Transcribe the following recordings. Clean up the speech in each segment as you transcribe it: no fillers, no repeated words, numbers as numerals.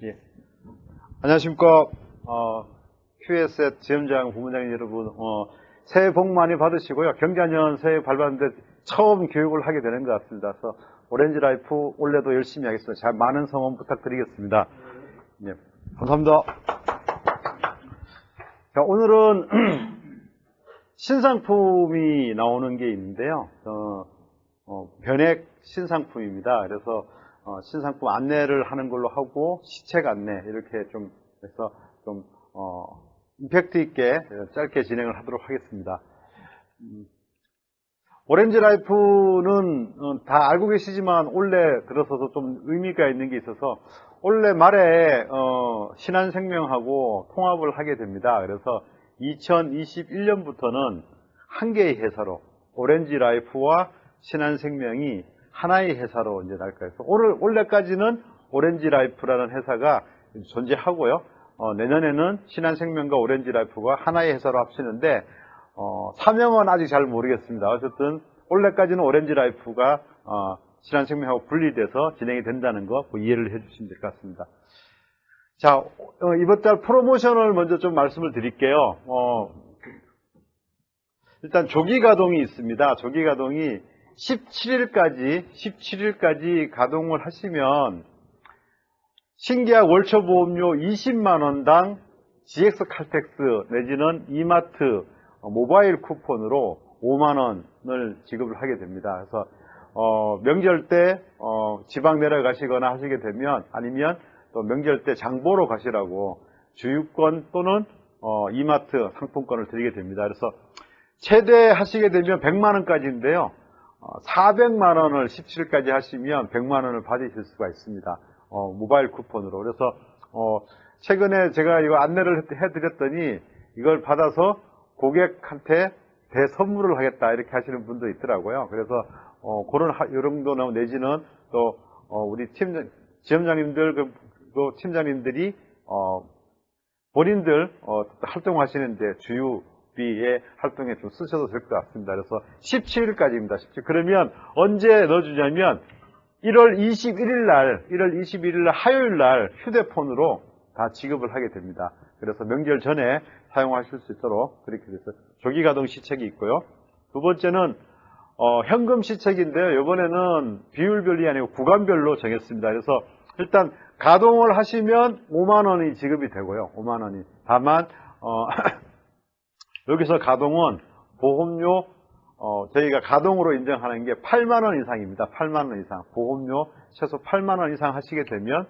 예. 안녕하십니까. QS의 지점장, 부문장님 여러분, 새해 복 많이 받으시고요. 경자년 새해 밟았는데 처음 교육을 하게 되는 것 같습니다. 그래서 오렌지 라이프 올해도 열심히 하겠습니다. 잘 많은 성원 부탁드리겠습니다. 예. 감사합니다. 자, 오늘은 신상품이 나오는 게 있는데요. 변액 신상품입니다. 그래서 신상품 안내를 하는 걸로 하고 시책 안내 이렇게 좀 해서 좀 임팩트 있게 짧게 진행을 하도록 하겠습니다. 오렌지 라이프는 다 알고 계시지만 올해 들어서도 좀 의미가 있는 게 있어서 올해 말에 신한생명하고 통합을 하게 됩니다. 그래서 2021년부터는 한 개의 회사로 오렌지 라이프와 신한생명이 하나의 회사로 이제 날 거예요. 올해까지는 오렌지 라이프라는 회사가 존재하고요. 내년에는 신한생명과 오렌지 라이프가 하나의 회사로 합치는데 사명은 아직 잘 모르겠습니다. 어쨌든 올해까지는 오렌지 라이프가 신한생명하고 분리돼서 진행이 된다는 거 이해를 해주시면 될 것 같습니다. 자, 이번 달 프로모션을 먼저 좀 말씀을 드릴게요. 일단 조기 가동이 있습니다. 조기 가동이 17일까지 가동을 하시면 신계약 월초보험료 20만원당 GX 칼텍스 내지는 이마트 모바일 쿠폰으로 5만원을 지급을 하게 됩니다. 그래서 명절 때 지방 내려가시거나 하시게 되면 아니면 또 명절 때 장보러 가시라고 주유권 또는 이마트 상품권을 드리게 됩니다. 그래서 최대 하시게 되면 100만원까지인데요. 400만원을 17일까지 하시면 100만원을 받으실 수가 있습니다. 모바일 쿠폰으로. 그래서 최근에 제가 이거 안내를 해드렸더니 이걸 받아서 고객한테 대선물을 하겠다 이렇게 하시는 분도 있더라고요. 그래서 그런 요령도 내지는 또 우리 지점장님들 그 팀장님들이 본인들 활동하시는데 주유비의 활동에 좀 쓰셔도 될 것 같습니다. 그래서 17일까지입니다. 그러면 언제 넣어주냐면 1월 21일 날 화요일 날 휴대폰으로 다 지급을 하게 됩니다. 그래서 명절 전에 사용하실 수 있도록 그렇게 돼서 조기 가동 시책이 있고요. 두 번째는 현금 시책인데요. 이번에는 비율별이 아니고 구간별로 정했습니다. 그래서 일단 가동을 하시면 5만원이 지급이 되고요. 5만원이. 다만 여기서 가동은 보험료 저희가 가동으로 인정하는 게 8만원 이상입니다. 8만원 이상. 보험료 최소 8만원 이상 하시게 되면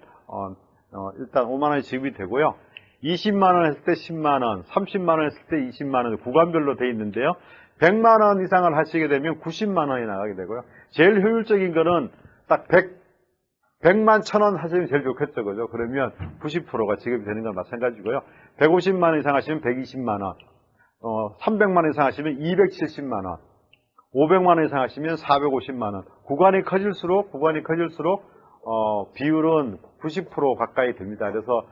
일단 5만원이 지급이 되고요. 20만원 했을 때 10만원, 30만원 했을 때 20만원 구간별로 되어 있는데요. 100만원 이상을 하시게 되면 90만원이 나가게 되고요. 제일 효율적인 거는 딱 100만 1000원 하시면 제일 좋겠죠. 그죠? 그러면 90%가 지급이 되는 건 마찬가지고요. 150만원 이상 하시면 120만원, 300만원 이상 하시면 270만원, 500만원 이상 하시면 450만원. 구간이 커질수록 비율은 90% 가까이 됩니다. 그래서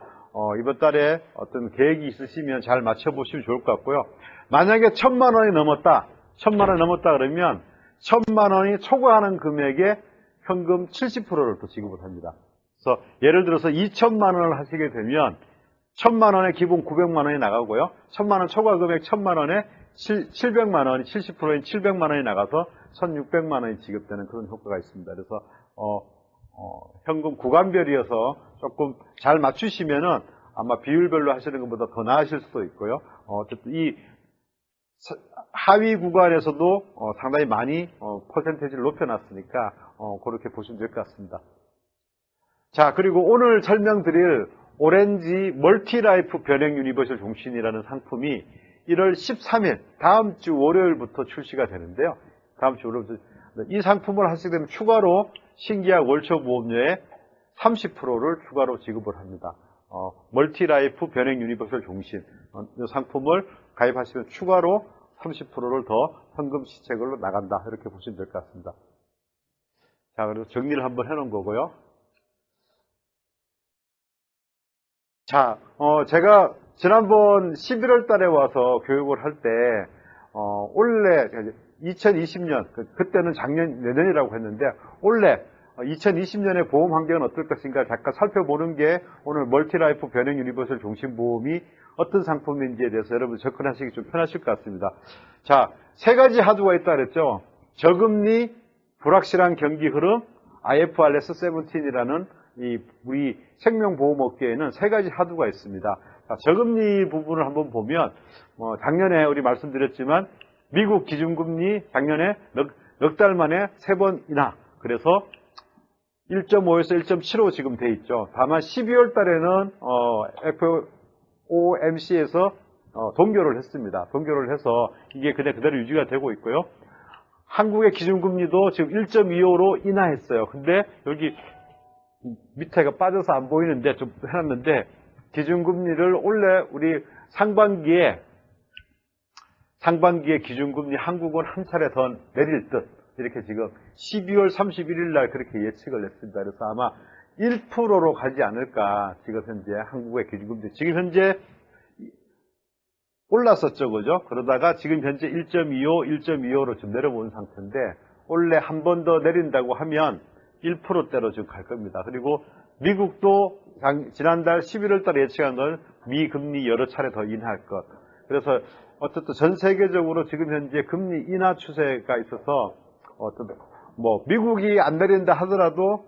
이번 달에 어떤 계획이 있으시면 잘 맞춰보시면 좋을 것 같고요. 만약에 1000만원이 넘었다 그러면 1000만원이 초과하는 금액에 현금 70%를 또 지급을 합니다. 그래서 예를 들어서 2000만원을 하시게 되면 1000만원에 기본 900만원이 나가고요. 1000만원 초과 금액 1000만원에 700만원이 70%인 700만원이 나가서 1600만원이 지급되는 그런 효과가 있습니다. 그래서 현금 구간별이어서 조금 잘 맞추시면은 아마 비율별로 하시는 것보다 더 나으실 수도 있고요. 어쨌든 이 하위 구간에서도 상당히 많이 퍼센테이지를 높여놨으니까 그렇게 보시면 될 것 같습니다. 자, 그리고 오늘 설명드릴 오렌지 멀티라이프 변액 유니버셜 종신이라는 상품이 1월 13일 다음 주 월요일부터 출시가 되는데요. 다음 주 월요일부터 이 상품을 하시게 되면 추가로 신계약 월초보험료의 30%를 추가로 지급을 합니다. 멀티라이프 변액 유니버셜 종신 이 상품을 가입하시면 추가로 30%를 더 현금 시책으로 나간다 이렇게 보시면 될 것 같습니다. 자, 그래서 정리를 한번 해놓은 거고요. 자, 제가 지난번 11월 달에 와서 교육을 할 때 올해 2020년 그때는 내년이라고 했는데 올해 2020년의 보험 환경은 어떨 것인가 잠깐 살펴보는 게 오늘 멀티라이프 변형 유니버설 종신보험이 어떤 상품인지에 대해서 여러분 접근하시기 좀 편하실 것 같습니다. 자, 세 가지 하두가 있다 그랬죠. 저금리, 불확실한 경기 흐름, IFRS 17이라는 이 우리 생명보험업계에는 세 가지 하두가 있습니다. 자, 저금리 부분을 한번 보면 작년에 우리 말씀드렸지만 미국 기준금리 작년에 넉 달 만에 3번 인하. 그래서 1.5에서 1.75 지금 돼 있죠. 다만 12월 달에는 FOMC에서 동결을 했습니다. 동결을 해서 이게 그대로 유지가 되고 있고요. 한국의 기준금리도 지금 1.25로 인하했어요. 근데 여기 밑에가 빠져서 안 보이는데 좀 해놨는데 기준금리를 원래 우리 상반기에 기준금리 한국은 한 차례 더 내릴 듯 이렇게 지금 12월 31일 날 그렇게 예측을 했습니다. 그래서 아마 1%로 가지 않을까 지금 현재 한국의 기준금리 지금 현재 올랐었죠, 그죠? 그러다가 지금 현재 1.25로 좀 내려온 상태인데 원래 한 번 더 내린다고 하면 1%대로 지금 갈 겁니다. 그리고 미국도 지난달 11월 달에 예측한 건 미금리 여러 차례 더 인하할 것. 그래서 어쨌든 전 세계적으로 지금 현재 금리 인하 추세가 있어서 미국이 안 내린다 하더라도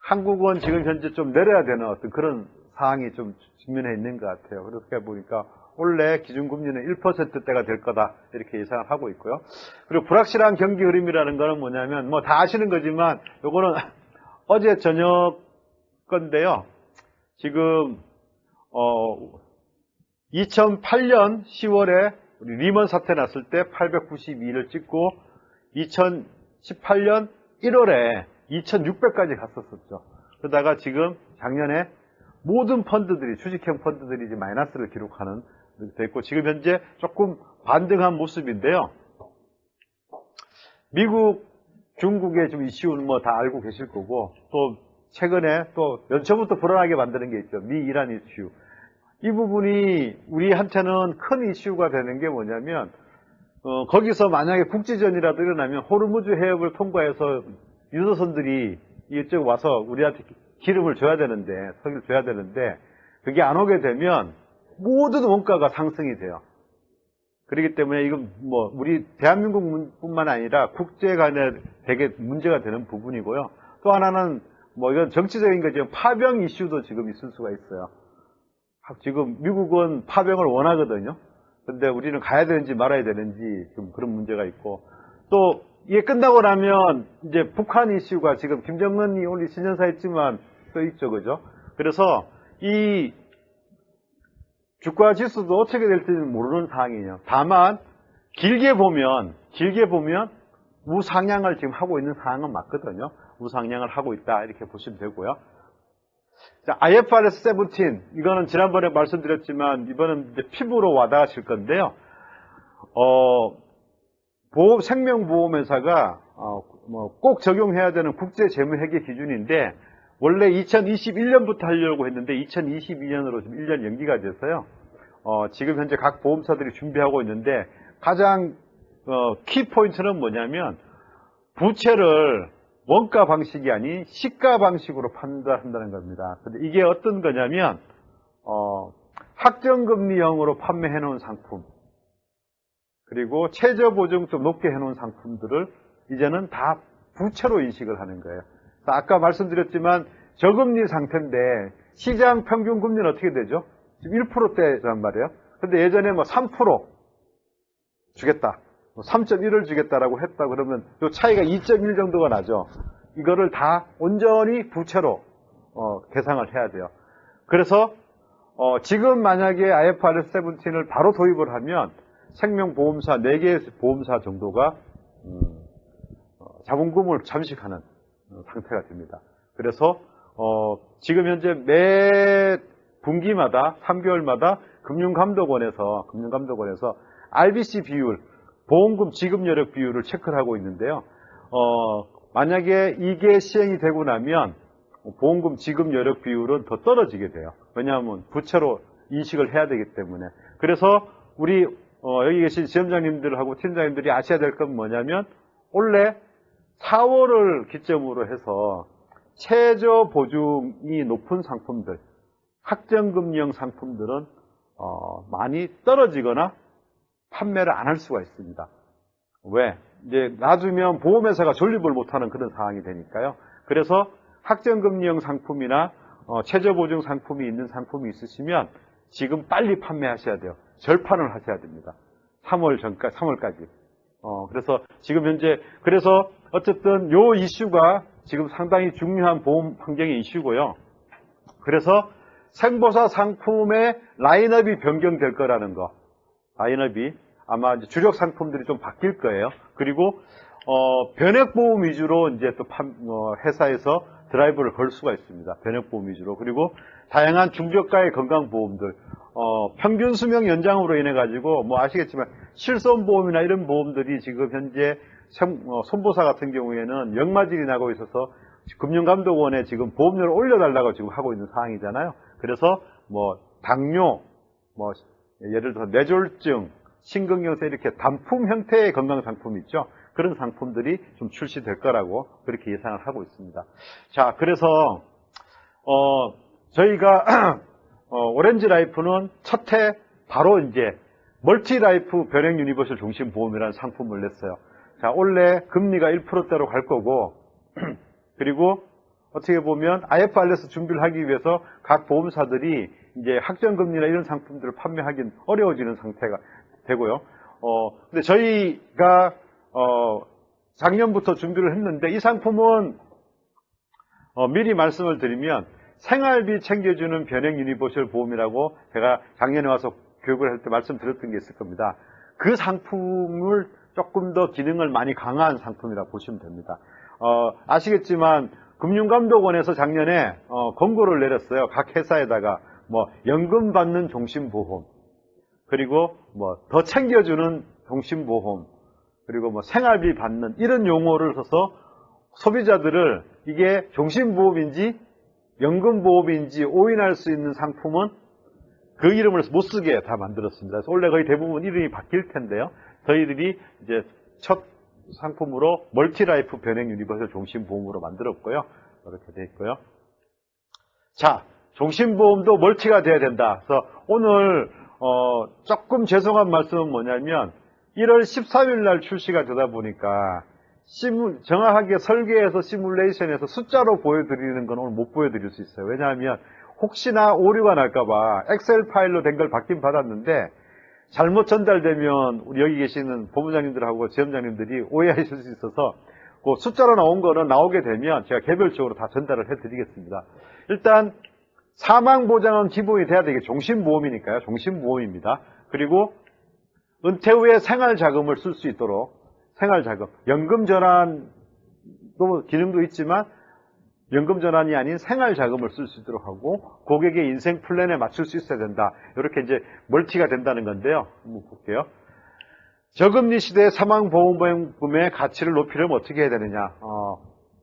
한국은 지금 현재 좀 내려야 되는 어떤 그런 상황이 좀 직면해 있는 것 같아요. 그렇게 보니까 원래 기준금리는 1%대가 될 거다 이렇게 예상을 하고 있고요. 그리고 불확실한 경기 흐름이라는 거는 뭐냐면 다 아시는 거지만 요거는 어제 저녁 건데요. 지금 2008년 10월에 우리 리먼 사태 났을 때 892를 찍고 2018년 1월에 2600까지 갔었었죠. 그러다가 지금 작년에 모든 펀드들이 주식형 펀드들이 이제 마이너스를 기록하는 됐고 지금 현재 조금 반등한 모습인데요. 미국, 중국의 좀 이슈는 다 알고 계실 거고 또 최근에 또 연초부터 불안하게 만드는 게 있죠. 미 이란 이슈. 이 부분이 우리한테는 큰 이슈가 되는 게 뭐냐면 거기서 만약에 국지전이라도 일어나면 호르무즈 해협을 통과해서 유조선들이 이쪽 와서 우리한테 기름을 줘야 되는데 석유를 줘야 되는데 그게 안 오게 되면 모든 원가가 상승이 돼요. 그렇기 때문에 이건 우리 대한민국뿐만 아니라 국제 간에 되게 문제가 되는 부분이고요. 또 하나는 이건 정치적인 거죠. 파병 이슈도 지금 있을 수가 있어요. 지금 미국은 파병을 원하거든요. 근데 우리는 가야 되는지 말아야 되는지 좀 그런 문제가 있고 또 이게 끝나고 나면 이제 북한 이슈가 지금 김정은이 오늘 신년사 했지만 또 있죠, 그죠? 그래서 이 주가 지수도 어떻게 될지는 모르는 상황이에요. 다만 길게 보면 우상향을 지금 하고 있는 상황은 맞거든요. 우상향을 하고 있다 이렇게 보시면 되고요. 자, IFRS 17 이거는 지난번에 말씀드렸지만 이번은 이제 피부로 와닿으실 건데요. 생명보험회사가 꼭 적용해야 되는 국제재무회계 기준인데 원래 2021년부터 하려고 했는데 2022년으로 좀 1년 연기가 돼서요. 지금 현재 각 보험사들이 준비하고 있는데 가장 키포인트는 뭐냐면 부채를 원가 방식이 아닌 시가 방식으로 판단한다는 겁니다. 근데 이게 어떤 거냐면 확정금리형으로 판매해 놓은 상품 그리고 최저보증 좀 높게 해놓은 상품들을 이제는 다 부채로 인식을 하는 거예요. 아까 말씀드렸지만 저금리 상태인데 시장 평균 금리는 어떻게 되죠? 지금 1%대란 말이에요. 근데 예전에 3% 주겠다, 3.1을 주겠다라고 했다 그러면 이 차이가 2.1 정도가 나죠. 이거를 다 온전히 부채로 계상을 해야 돼요. 그래서 지금 만약에 IFRS 17을 바로 도입을 하면 생명보험사 4개의 보험사 정도가 자본금을 잠식하는 상태가 됩니다. 그래서 지금 현재 매 분기마다 3개월마다 금융감독원에서 RBC 비율, 보험금 지급 여력 비율을 체크를 하고 있는데요. 만약에 이게 시행이 되고 나면 보험금 지급 여력 비율은 더 떨어지게 돼요. 왜냐하면 부채로 인식을 해야 되기 때문에. 그래서 우리 여기 계신 지점장님들하고 팀장님들이 아셔야 될 건 뭐냐면 원래 4월을 기점으로 해서 최저 보증이 높은 상품들, 확정금리형 상품들은 많이 떨어지거나 판매를 안 할 수가 있습니다. 왜? 이제 놔두면 보험회사가 존립을 못하는 그런 상황이 되니까요. 그래서 확정금리형 상품이나 최저보증 상품이 있는 상품이 있으시면 지금 빨리 판매하셔야 돼요. 절판을 하셔야 됩니다. 3월까지. 그래서 지금 현재, 그래서 어쨌든 요 이슈가 지금 상당히 중요한 보험 환경의 이슈고요. 그래서 생보사 상품의 라인업이 변경될 거라는 거. 라인업이 아마 이제 주력 상품들이 좀 바뀔 거예요. 그리고 변액보험 위주로 이제 또 회사에서 드라이브를 걸 수가 있습니다. 변액보험 위주로. 그리고 다양한 중저가의 건강보험들, 평균 수명 연장으로 인해 가지고 뭐 아시겠지만 실손보험이나 이런 보험들이 지금 현재 손보사 같은 경우에는 역마진이 나고 있어서 금융감독원에 지금 보험료를 올려달라고 지금 하고 있는 상황이잖아요. 그래서 뭐 당뇨, 뭐 예를 들어서 뇌졸중, 심근경색 이렇게 단품 형태의 건강상품이 있죠. 그런 상품들이 좀 출시될 거라고 그렇게 예상을 하고 있습니다. 자, 그래서 저희가 오렌지라이프는 첫 해 바로 이제 멀티라이프 변액 유니버설 중심 보험이라는 상품을 냈어요. 자, 원래 금리가 1%대로 갈 거고 그리고 어떻게 보면 IFRS 준비를 하기 위해서 각 보험사들이 이제 확정금리나 이런 상품들을 판매하기는 어려워지는 상태가 되고요. 근데 저희가 작년부터 준비를 했는데 이 상품은 미리 말씀을 드리면 생활비 챙겨주는 변액 유니버설 보험이라고 제가 작년에 와서 교육을 할 때 말씀드렸던 게 있을 겁니다. 그 상품을 조금 더 기능을 많이 강화한 상품이라고 보시면 됩니다. 아시겠지만 금융감독원에서 작년에 권고를 내렸어요. 각 회사에다가 뭐 연금 받는 종신보험, 그리고 뭐 더 챙겨주는 종신보험, 그리고 뭐 생활비 받는 이런 용어를 써서 소비자들을 이게 종신보험인지 연금보험인지 오인할 수 있는 상품은 그 이름을 못 쓰게 다 만들었습니다. 그래서 원래 거의 대부분 이름이 바뀔 텐데요. 저희들이 이제 첫 상품으로 멀티라이프 변액 유니버설 종신보험으로 만들었고요. 이렇게 되어 있고요. 자, 종신보험도 멀티가 돼야 된다. 그래서 오늘 조금 죄송한 말씀은 뭐냐면 1월 13일 날 출시가 되다 보니까 정확하게 설계해서 시뮬레이션에서 숫자로 보여드리는 건 오늘 못 보여드릴 수 있어요. 왜냐하면 혹시나 오류가 날까봐 엑셀 파일로 된 걸 받긴 받았는데 잘못 전달되면 우리 여기 계시는 본부장님들하고 지점장님들이 오해하실 수 있어서 그 숫자로 나온 거는 나오게 되면 제가 개별적으로 다 전달을 해드리겠습니다. 일단 사망보장은 기본이 돼야 되게 종신보험이니까요. 종신보험입니다. 그리고 은퇴 후에 생활자금을 쓸 수 있도록 생활자금, 연금전환도 기능도 있지만 연금전환이 아닌 생활자금을 쓸 수 있도록 하고 고객의 인생 플랜에 맞출 수 있어야 된다. 이렇게 이제 멀티가 된다는 건데요. 한번 볼게요. 저금리 시대의 사망보험금의 가치를 높이려면 어떻게 해야 되느냐.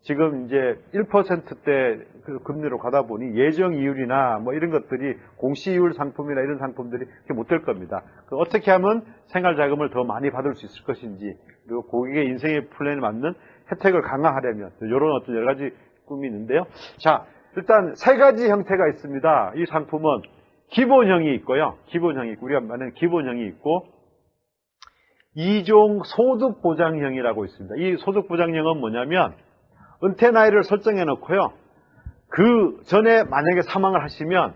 지금 이제 1%대 그 금리로 가다 보니 예정 이율이나 뭐 이런 것들이 공시이율 상품이나 이런 상품들이 그렇게 못 될 겁니다. 어떻게 하면 생활자금을 더 많이 받을 수 있을 것인지, 그리고 고객의 인생의 플랜에 맞는 혜택을 강화하려면 이런 어떤 여러 가지 꿈이 있는데요. 자, 일단 세 가지 형태가 있습니다. 이 상품은 기본형이 있고요. 기본형이 있고, 우리가 말하는 기본형이 있고, 2종 소득보장형이라고 있습니다. 이 소득보장형은 뭐냐면 은퇴 나이를 설정해 놓고요. 그 전에 만약에 사망을 하시면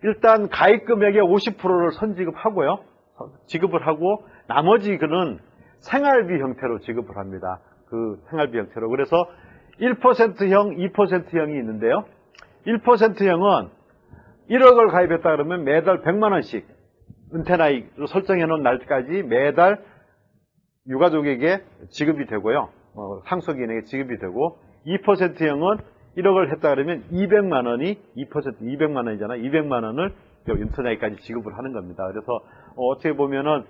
일단 가입 금액의 50%를 선지급하고요. 지급을 하고 나머지 그는 생활비 형태로 지급을 합니다. 그 생활비 형태로. 그래서 1%형, 2%형이 있는데요. 1%형은 1억을 가입했다 그러면 매달 100만 원씩 은퇴 나이로 설정해 놓은 날까지 매달 유가족에게 지급이 되고요. 상속인에게 지급이 되고, 2%형은 1억을 했다 그러면 200만 원이 200만 원이잖아요. 200만 원을 은퇴 나이까지 지급을 하는 겁니다. 그래서 어떻게 보면은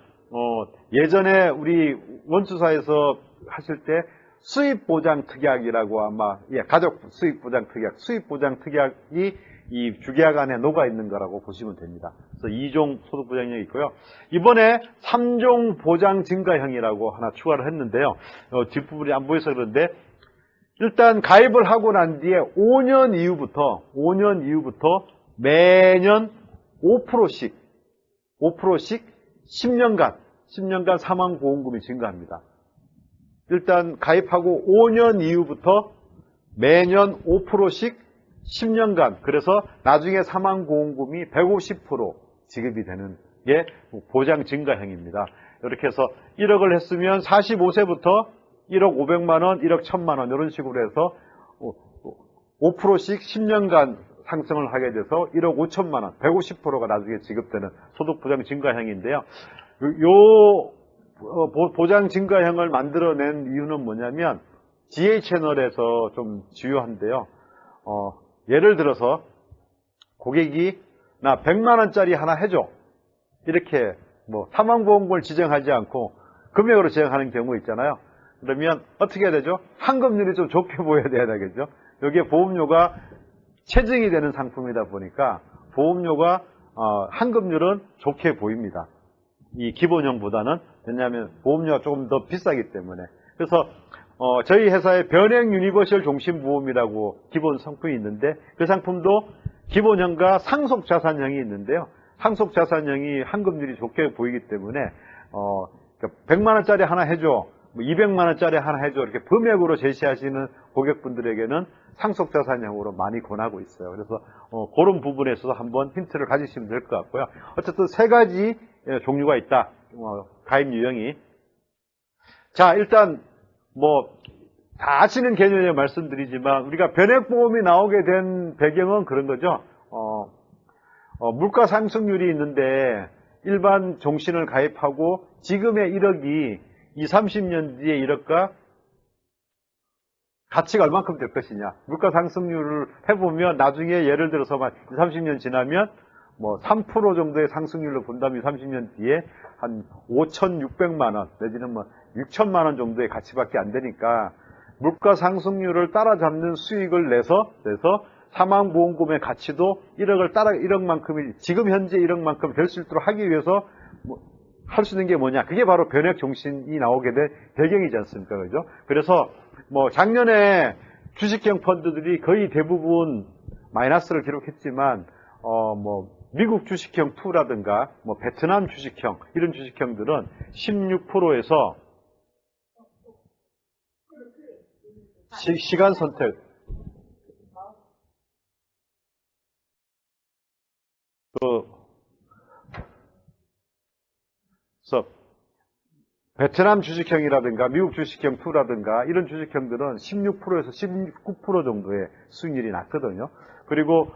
예전에 우리 원주사에서 하실 때 수입보장특약이라고 아마 가족 수입보장특약, 수입보장특약이 이 주계약 안에 녹아 있는 거라고 보시면 됩니다. 그래서 2종 소득보장형이 있고요. 이번에 3종 보장증가형이라고 하나 추가를 했는데요. 뒷부분이 안 보여서 그런데 일단 가입을 하고 난 뒤에 5년 이후부터 매년 5%씩 10년간 사망보험금이 증가합니다. 일단 가입하고 5년 이후부터 매년 5%씩 10년간, 그래서 나중에 사망보험금이 150% 지급이 되는 게 보장 증가형입니다. 이렇게 해서 1억을 했으면 45세부터 1억 500만 원, 1억 1000만 원 이런 식으로 해서 5%씩 10년간 상승을 하게 돼서 1억 5천만 원, 150%가 나중에 지급되는 소득보장 증가형인데요. 요 보장 증가형을 만들어낸 이유는 뭐냐면 GA 채널에서 좀 주요한데요. 예를 들어서 고객이 나 100만 원짜리 하나 해줘. 이렇게 뭐 사망보험금을 지정하지 않고 금액으로 지정하는 경우 있잖아요. 그러면 어떻게 해야 되죠? 환급률이 좀 좋게 보여야 되겠죠. 여기에 보험료가 체증이 되는 상품이다 보니까 보험료가 환급률은 좋게 보입니다. 이 기본형보다는. 왜냐하면 보험료가 조금 더 비싸기 때문에. 그래서 저희 회사에 변액 유니버셜 종신보험이라고 기본 상품이 있는데 그 상품도 기본형과 상속자산형이 있는데요. 상속자산형이 환급률이 좋게 보이기 때문에 100만 원짜리 하나 해줘, 200만 원짜리 하나 해줘 이렇게 금액으로 제시하시는 고객분들에게는 상속자산형으로 많이 권하고 있어요. 그래서 그런 부분에 있어서 한번 힌트를 가지시면 될 것 같고요. 어쨌든 세 가지 종류가 있다. 가입 유형이. 자, 일단 다 아시는 개념에 말씀드리지만 우리가 변액보험이 나오게 된 배경은 그런 거죠. 물가 상승률이 있는데 일반 종신을 가입하고 지금의 1억이 20, 30년 뒤에 1억과 가치가 얼만큼 될 것이냐. 물가 상승률을 해보면 나중에 예를 들어서 20, 30년 지나면 3% 정도의 상승률로 본다면 30년 뒤에 한 5,600만 원 내지는 6천만 원 정도의 가치밖에 안 되니까 물가 상승률을 따라잡는 수익을 내서 사망보험금의 가치도 1억만큼이 지금 현재 1억만큼 될 수 있도록 하기 위해서 할 수 있는 게 뭐냐? 그게 바로 변액종신이 나오게 된 배경이지 않습니까? 그죠? 그래서 작년에 주식형 펀드들이 거의 대부분 마이너스를 기록했지만 미국 주식형 2라든가 베트남 주식형 이런 주식형들은 16%에서 시간 선택 그래서 베트남 주식형이라든가 미국 주식형 2라든가 이런 주식형들은 16%에서 19% 정도의 수익률이 났거든요. 그리고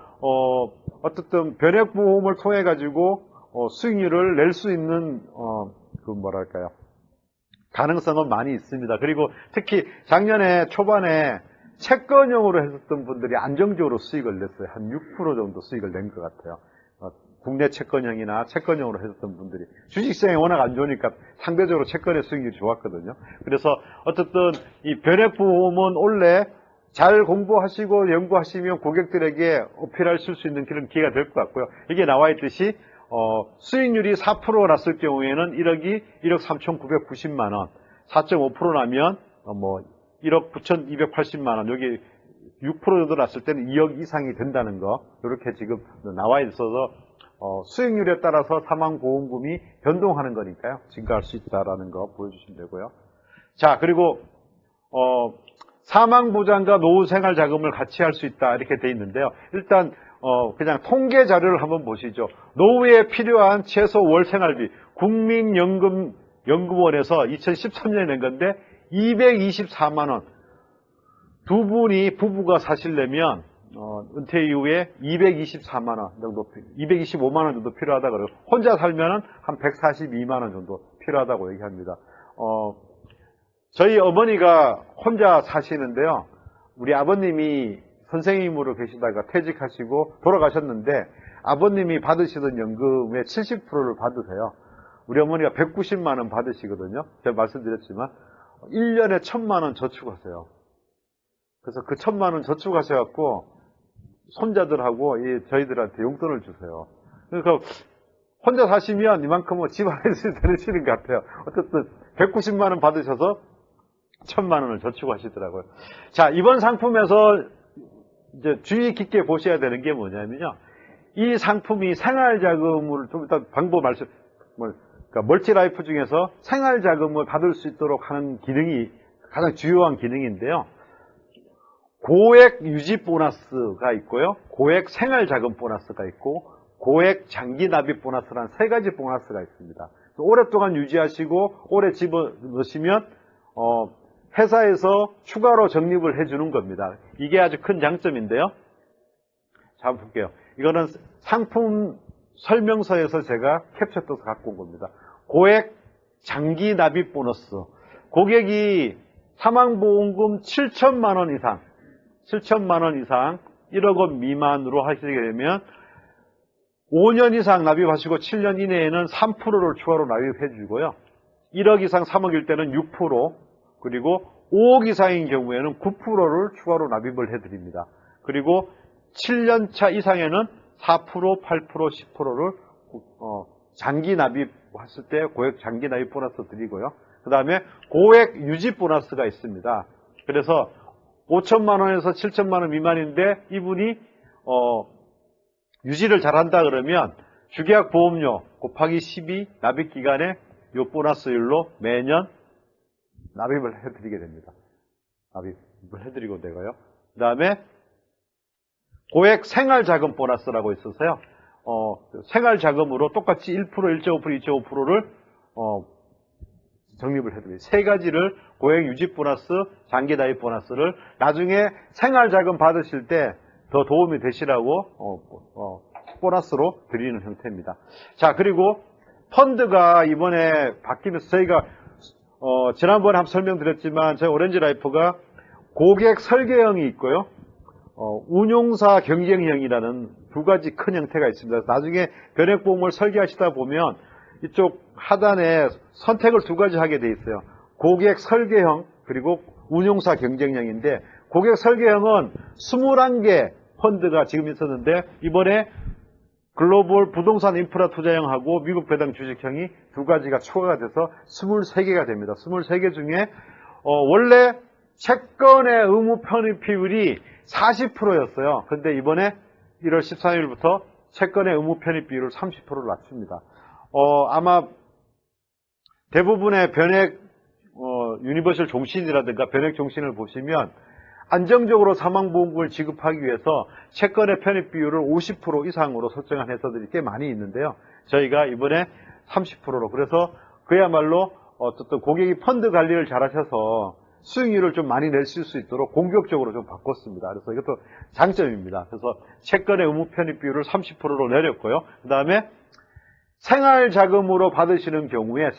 어쨌든 변액보험을 통해 가지고 수익률을 낼 수 있는 가능성은 많이 있습니다. 그리고 특히 작년에 초반에 채권형으로 했었던 분들이 안정적으로 수익을 냈어요. 한 6% 정도 수익을 낸 것 같아요. 국내 채권형이나 채권형으로 했었던 분들이 주식시장이 워낙 안 좋으니까 상대적으로 채권의 수익률이 좋았거든요. 그래서 어쨌든 이 변액보험은 원래 잘 공부하시고 연구하시면 고객들에게 어필하실 수 있는 그런 기회가 될 것 같고요. 이게 나와 있듯이 수익률이 4% 났을 경우에는 1억 3,990만 원, 4.5% 나면 1억 9,280만 원, 여기 6% 정도 났을 때는 2억 이상이 된다는 거, 이렇게 지금 나와 있어서 수익률에 따라서 사망보험금이 변동하는 거니까요. 증가할 수 있다는 거 보여주시면 되고요. 자, 그리고 사망보장과 노후생활자금을 같이 할 수 있다 이렇게 돼 있는데요. 일단 그냥 통계 자료를 한번 보시죠. 노후에 필요한 최소 월생활비 국민연금원에서 2013년에 낸 건데 224만 원. 두 분이 부부가 사시려면 은퇴 이후에 224만 원 정도, 225만 원 정도 필요하다 그래요. 혼자 살면은 한 142만 원 정도 필요하다고 얘기합니다. 저희 어머니가 혼자 사시는데요. 우리 아버님이 선생님으로 계시다가 퇴직하시고 돌아가셨는데 아버님이 받으시던 연금의 70%를 받으세요. 우리 어머니가 190만 원 받으시거든요. 제가 말씀드렸지만 1년에 1,000만 원 저축하세요. 그래서 그 1,000만 원 저축하셔갖고 손자들하고 저희들한테 용돈을 주세요. 그러니까 혼자 사시면 이만큼은 집 안에서 되시는 것 같아요. 어쨌든 190만 원 받으셔서 1,000만 원을 저축하시더라고요. 자, 이번 상품에서 이제 주의 깊게 보셔야 되는 게 뭐냐면요. 이 상품이 생활자금을 좀 이따 방법 그러니까 멀티라이프 중에서 생활자금을 받을 수 있도록 하는 기능이 가장 주요한 기능인데요. 고액 유지 보너스가 있고요. 고액 생활자금 보너스가 있고 고액 장기 납입 보너스라는 세 가지 보너스가 있습니다. 오랫동안 유지하시고 오래 집어넣으시면 회사에서 추가로 적립을 해주는 겁니다. 이게 아주 큰 장점인데요. 자, 한번 볼게요. 이거는 상품 설명서에서 제가 캡처해서 갖고 온 겁니다. 고액 장기 납입 보너스. 고객이 사망보험금 7천만 원 이상, 7천만 원 이상 1억 원 미만으로 하시게 되면 5년 이상 납입하시고 7년 이내에는 3%를 추가로 납입해 주고요. 1억 이상 3억일 때는 6%, 그리고 5억 이상인 경우에는 9%를 추가로 납입을 해드립니다. 그리고 7년차 이상에는 4%, 8%, 10%를 장기 납입했을 때 고액 장기 납입 보너스 드리고요. 그 다음에 고액 유지 보너스가 있습니다. 그래서 5천만 원에서 7천만 원 미만인데 이분이 유지를 잘한다 그러면 주계약 보험료 곱하기 12 납입 기간에 이 보너스율로 매년 납입을 해드리게 됩니다. 납입을 해드리고 되고요. 그 다음에 고액 생활자금 보너스라고 있어서요. 생활자금으로 똑같이 1%, 1.5%, 2.5%를 적립을 해드립니다. 세 가지를 고액 유지 보너스, 장기 납입 보너스를 나중에 생활자금 받으실 때 더 도움이 되시라고 보너스로 드리는 형태입니다. 자, 그리고 펀드가 이번에 바뀌면서 저희가 지난번에 한번 설명드렸지만 저희 오렌지라이프가 고객 설계형이 있고요. 운용사 경쟁형이라는 두 가지 큰 형태가 있습니다. 나중에 변액보험을 설계하시다 보면 이쪽 하단에 선택을 두 가지 하게 돼 있어요. 고객 설계형 그리고 운용사 경쟁형인데 고객 설계형은 21개 펀드가 지금 있었는데 이번에 글로벌 부동산 인프라 투자형하고 미국 배당 주식형이 두 가지가 추가가 돼서 23개가 됩니다. 23개 중에 원래 채권의 의무 편입 비율이 40%였어요. 그런데 이번에 1월 13일부터 채권의 의무 편입 비율을 30%로 낮춥니다. 아마 대부분의 변액 유니버셜 종신이라든가 변액 종신을 보시면 안정적으로 사망보험금을 지급하기 위해서 채권의 편입 비율을 50% 이상으로 설정한 회사들이 꽤 많이 있는데요. 저희가 이번에 30%로 그래서 그야말로 어쨌든 고객이 펀드 관리를 잘 하셔서 수익률을 좀 많이 낼 수 있도록 공격적으로 좀 바꿨습니다. 그래서 이것도 장점입니다. 그래서 채권의 의무 편입 비율을 30%로 내렸고요. 그 다음에 생활자금으로 받으시는 경우에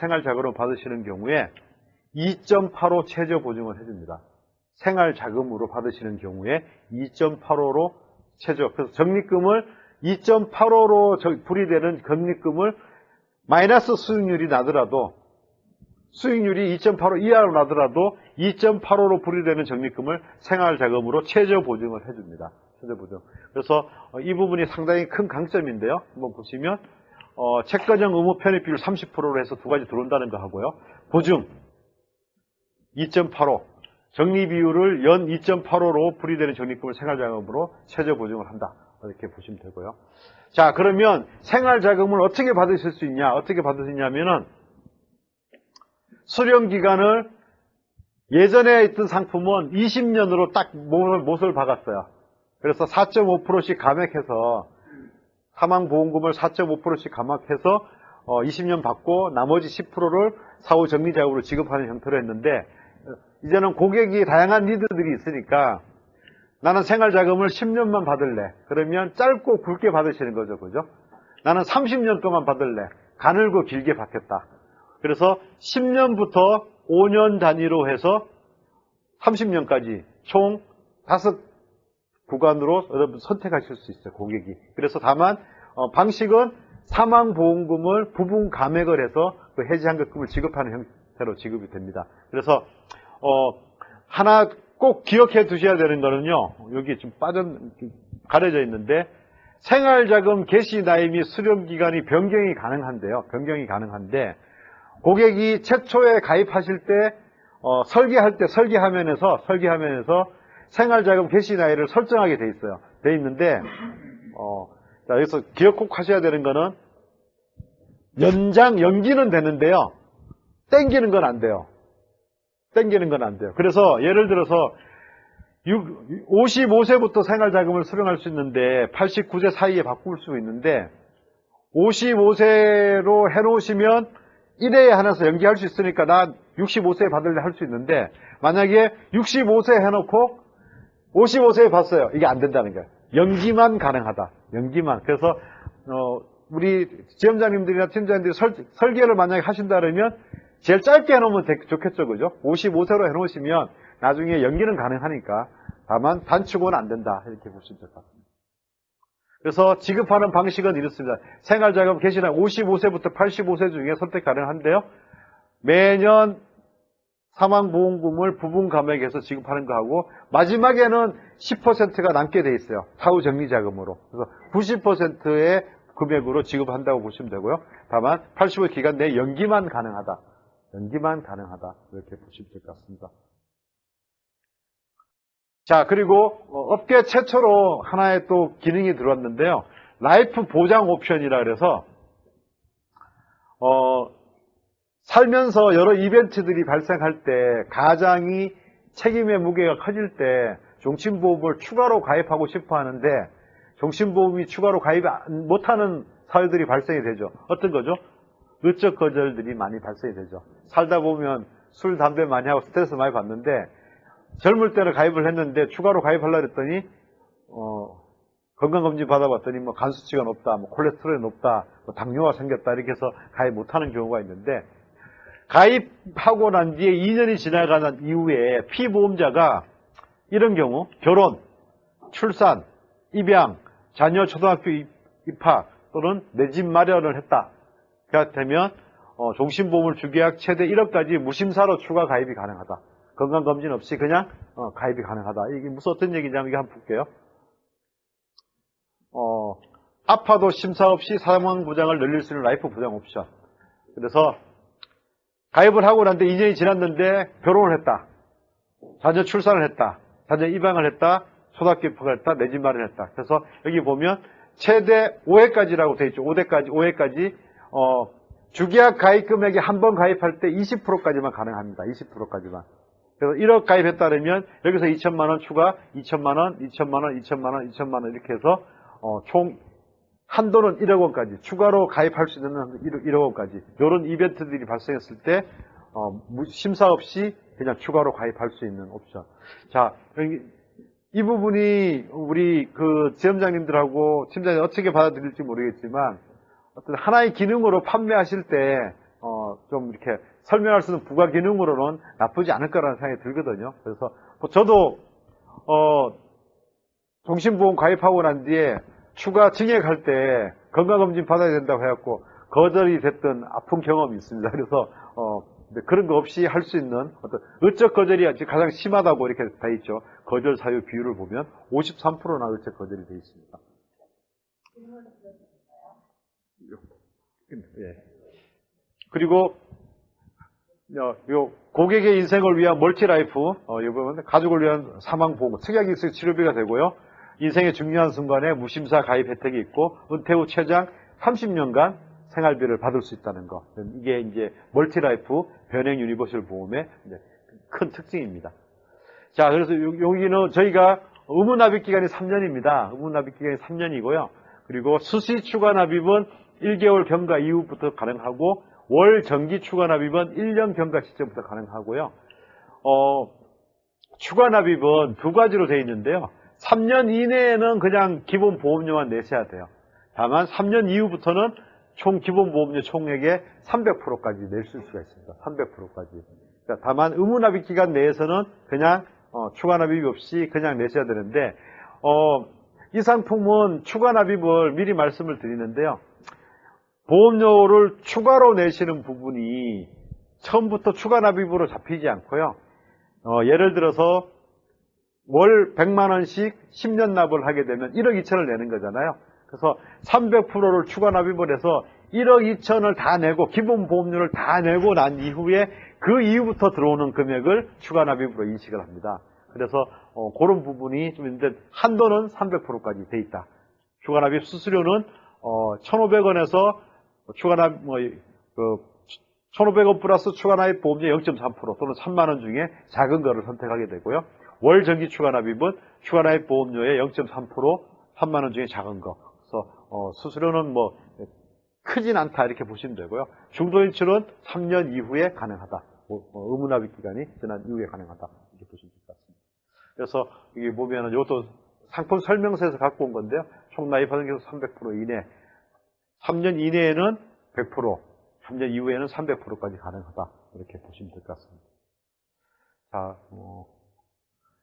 2.85 최저 보증을 해줍니다. 생활자금으로 받으시는 경우에 2.85로 최저. 그래서 적립금을 2.85로 불이되는 적립금을 마이너스 수익률이 나더라도 수익률이 2.85 이하로 나더라도 2.85로 불이되는 적립금을 생활자금으로 최저 보증을 해줍니다. 최저 보증. 그래서 이 부분이 상당히 큰 강점인데요. 한번 보시면 채권형 의무 편입 비율 30%로 해서 두 가지 들어온다는 거 하고요. 보증 2.85 적립 비율을 연 2.85로 불이되는 적립금을 생활자금으로 최저 보증을 한다. 이렇게 보시면 되고요. 자, 그러면 생활자금을 어떻게 받으실 수 있냐? 어떻게 받을 수 있냐면은 수령 기간을 예전에 있던 상품은 20년으로 딱 못을 박았어요. 그래서 4.5%씩 감액해서 사망보험금을 4.5%씩 감액해서 20년 받고 나머지 10%를 사후 정리자금으로 지급하는 형태로 했는데 이제는 고객이 다양한 니드들이 있으니까 나는 생활자금을 10년만 받을래. 그러면 짧고 굵게 받으시는 거죠. 그죠? 나는 30년 동안 받을래. 가늘고 길게 받겠다. 그래서 10년부터 5년 단위로 해서 30년까지 총 5구간으로 여러분 선택하실 수 있어요. 고객이. 그래서 다만 방식은 사망보험금을 부분 감액을 해서 그 해지환급금을 지급하는 형태로 지급이 됩니다. 그래서 하나 꼭 기억해 두셔야 되는 거는요. 여기 좀 가려져 있는데 생활자금 개시 나이 및 수령 기간이 변경이 가능한데요. 변경이 가능한데 고객이 최초에 가입하실 때 설계할 때 설계화면에서 생활자금 개시 나이를 설정하게 돼 있어요. 돼 있는데, 자, 여기서 기억 꼭 하셔야 되는 거는, 연기는 되는데요. 땡기는 건 안 돼요. 땡기는 건 안 돼요. 그래서 예를 들어서 55세부터 생활자금을 수령할 수 있는데 89세 사이에 바꿀 수 있는데 55세로 해놓으시면 1회에 하나서 연기할 수 있으니까 나 65세에 받을래 할 수 있는데 만약에 65세 해놓고 55세에 봤어요. 이게 안 된다는 거예요. 연기만 가능하다. 연기만. 그래서 우리 지점장님들이나 팀장님들이 설계를 만약에 하신다 그러면 제일 짧게 해놓으면 좋겠죠. 그죠? 55세로 해놓으시면 나중에 연기는 가능하니까 다만 단축은 안 된다. 이렇게 보시면 될 것 같습니다. 그래서 지급하는 방식은 이렇습니다. 생활자금 개시는 55세부터 85세 중에 선택 가능한데요. 매년 사망보험금을 부분 감액해서 지급하는 거하고 마지막에는 10%가 남게 돼 있어요. 사후 정리자금으로. 그래서 90%의 금액으로 지급한다고 보시면 되고요. 다만 85세 기간 내에 연기만 가능하다. 연기만 가능하다. 이렇게 보시면 될 것 같습니다. 자, 그리고 업계 최초로 하나의 또 기능이 들어왔는데요. 라이프 보장 옵션이라 그래서 살면서 여러 이벤트들이 발생할 때 가장이 책임의 무게가 커질 때 종신보험을 추가로 가입하고 싶어 하는데 종신보험이 추가로 가입 못하는 사유들이 발생이 되죠. 어떤 거죠? 의적 거절들이 많이 발생이 되죠. 살다 보면 술, 담배 많이 하고 스트레스 많이 받는데 젊을 때는 가입을 했는데 추가로 가입하려고 했더니 건강검진 받아봤더니 뭐 간 수치가 높다, 뭐 콜레스테롤이 높다, 뭐 당뇨가 생겼다 이렇게 해서 가입 못하는 경우가 있는데 가입하고 난 뒤에 2년이 지나가는 이후에 피보험자가 이런 경우 결혼, 출산, 입양, 자녀 초등학교 입학 또는 내 집 마련을 했다. 그렇게 되면 종신보험을 주계약 최대 1억까지 무심사로 추가 가입이 가능하다. 건강검진 없이 그냥 가입이 가능하다. 이게 무슨 어떤 얘기냐면 이게 한번 볼게요. 아파도 심사 없이 사망보장을 늘릴 수 있는 라이프 보장 옵션. 그래서 가입을 하고 난 뒤에 2년이 지났는데 결혼을 했다. 자녀 출산을 했다. 자녀 입양을 했다. 초등학교 입학을 했다. 내 집 마련을 했다. 그래서 여기 보면 최대 5회까지라고 되어 있죠. 5회까지 주계약 가입 금액에 한 번 가입할 때 20%까지만 가능합니다. 20%까지만. 그래서 1억 가입했다 그러면 여기서 2천만 원 추가, 2천만 원, 2천만 원, 2천만 원, 2천만 원 이렇게 해서 총 한도는 1억 원까지 추가로 가입할 수 있는 1억 원까지 이런 이벤트들이 발생했을 때 심사 없이 그냥 추가로 가입할 수 있는 옵션. 자, 이 부분이 우리 그 지점장님들하고 팀장님 어떻게 받아들일지 모르겠지만 어떤 하나의 기능으로 판매하실 때 좀 이렇게 설명할 수 있는 부가 기능으로는 나쁘지 않을 거라는 생각이 들거든요. 그래서 저도 종신보험 가입하고 난 뒤에 추가 증액할 때 건강검진 받아야 된다고 해갖고 거절이 됐던 아픈 경험이 있습니다. 그래서 그런 거 없이 할 수 있는 어떤 의적 거절이 가장 심하다고 이렇게 돼 있죠. 거절 사유 비율을 보면 53%나 의적 거절이 돼 있습니다. 예. 그리고 요 고객의 인생을 위한 멀티라이프, 이 부분 가족을 위한 사망보험, 특약인식 치료비가 되고요. 인생의 중요한 순간에 무심사 가입 혜택이 있고 은퇴 후 최장 30년간 생활비를 받을 수 있다는 거. 이게 이제 멀티라이프 변행 유니버설 보험의 큰 특징입니다. 자, 그래서 여기는 저희가 의무납입 기간이 3년입니다. 의무납입 기간이 3년이고요. 그리고 수시 추가 납입은 1개월 경과 이후부터 가능하고 월 정기 추가 납입은 1년 경과 시점부터 가능하고요. 추가 납입은 두 가지로 되어 있는데요. 3년 이내에는 그냥 기본 보험료만 내셔야 돼요. 다만 3년 이후부터는 총 기본 보험료 총액의 300%까지 낼 수가 있습니다. 300%까지. 다만 의무납입 기간 내에서는 그냥 추가 납입 없이 그냥 내셔야 되는데 이 상품은 추가 납입을 미리 말씀을 드리는데요. 보험료를 추가로 내시는 부분이 처음부터 추가 납입으로 잡히지 않고요. 예를 들어서 월 100만 원씩 10년 납을 하게 되면 1억 2천을 내는 거잖아요. 그래서 300%를 추가 납입을 해서 1억 2천을 다 내고 기본 보험료를 다 내고 난 이후에 그 이후부터 들어오는 금액을 추가 납입으로 인식을 합니다. 그래서 그런 부분이 좀 있는데 한도는 300%까지 돼 있다. 추가 납입 수수료는 1,500원에서 추가 납입 1,500원 플러스 추가 납입 보험료 0.3% 또는 3만 원 중에 작은 거를 선택하게 되고요. 월 정기 추가 납입은 추가 납입 보험료의 0.3% 3만 원 중에 작은 거. 그래서 수수료는 뭐 크진 않다 이렇게 보시면 되고요. 중도 인출은 3년 이후에 가능하다. 의무 납입 기간이 지난 이후에 가능하다 이렇게 보시면 될 것 같습니다. 그래서 여기 보면은 이것도 상품 설명서에서 갖고 온 건데요. 총 납입하는 경우 300% 이내, 3년 이내에는 100%, 3년 이후에는 300%까지 가능하다 이렇게 보시면 될 것 같습니다. 자,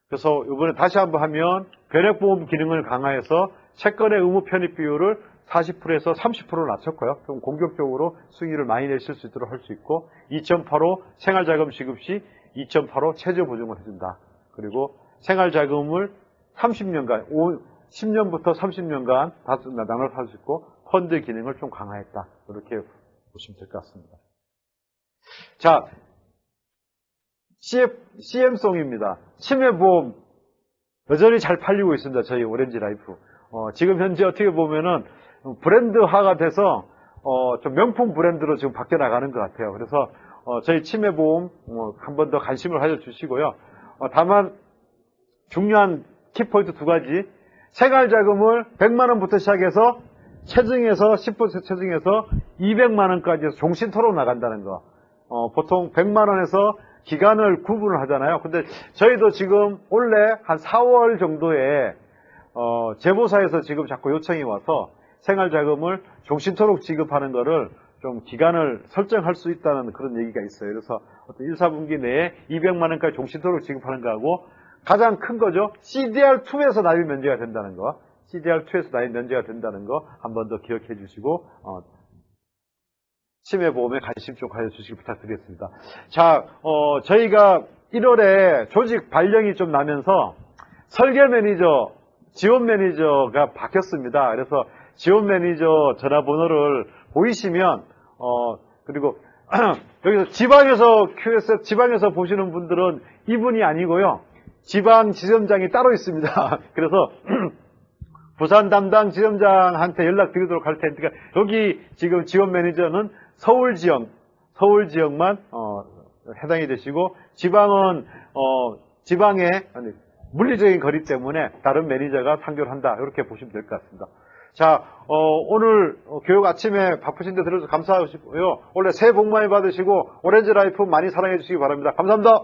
그래서 이번에 다시 한번 하면 변액보험 기능을 강화해서 채권의 의무 편입 비율을 40%에서 30%로 낮췄고요. 좀 공격적으로 수익률을 많이 내실 수 있도록 할 수 있고 2.85 생활자금 지급 시 2.85 최저 보증을 해준다. 그리고 생활자금을 30년간, 10년부터 30년간 나눠서 할 수 있고 펀드 기능을 좀 강화했다. 이렇게 보시면 될 것 같습니다. 자, CM송입니다. 치매보험 여전히 잘 팔리고 있습니다. 저희 오렌지 라이프. 지금 현재 어떻게 보면은 브랜드화가 돼서 좀 명품 브랜드로 지금 바뀌어 나가는 것 같아요. 그래서 저희 치매보험 한 번 더 관심을 가져주시고요. 다만 중요한 키포인트 두 가지. 생활자금을 100만 원부터 시작해서 체증해서 10% 체증해서 200만 원까지 해서 종신토록 나간다는 거. 보통 100만 원에서 기간을 구분을 하잖아요. 근데 저희도 지금 원래 한 4월 정도에 제보사에서 지금 자꾸 요청이 와서 생활자금을 종신토록 지급하는 거를 좀 기간을 설정할 수 있다는 그런 얘기가 있어요. 그래서 어떤 1, 4분기 내에 200만 원까지 종신토록 지급하는 거하고 가장 큰 거죠. CDR2에서 납입 면제가 된다는 거. CDR2에서 납입 면제가 된다는 거 한 번 더 기억해 주시고 치매보험에 관심 좀 가져주시기 부탁드리겠습니다. 자, 저희가 1월에 조직 발령이 좀 나면서 설계 매니저, 지원 매니저가 바뀌었습니다. 그래서 지원 매니저 전화번호를 보이시면, 그리고 여기서 지방에서 QS, 지방에서 보시는 분들은 이분이 아니고요. 지방 지점장이 따로 있습니다. 그래서 부산 담당 지점장한테 연락드리도록 할 테니까 여기 지금 지원 매니저는 서울 지역만 해당이 되시고 지방은 지방의 물리적인 거리 때문에 다른 매니저가 상교를 한다 이렇게 보시면 될 것 같습니다. 자, 오늘 교육 아침에 바쁘신데 들어줘서 감사하고요. 원래 새해 복 많이 받으시고 오렌지 라이프 많이 사랑해 주시기 바랍니다. 감사합니다.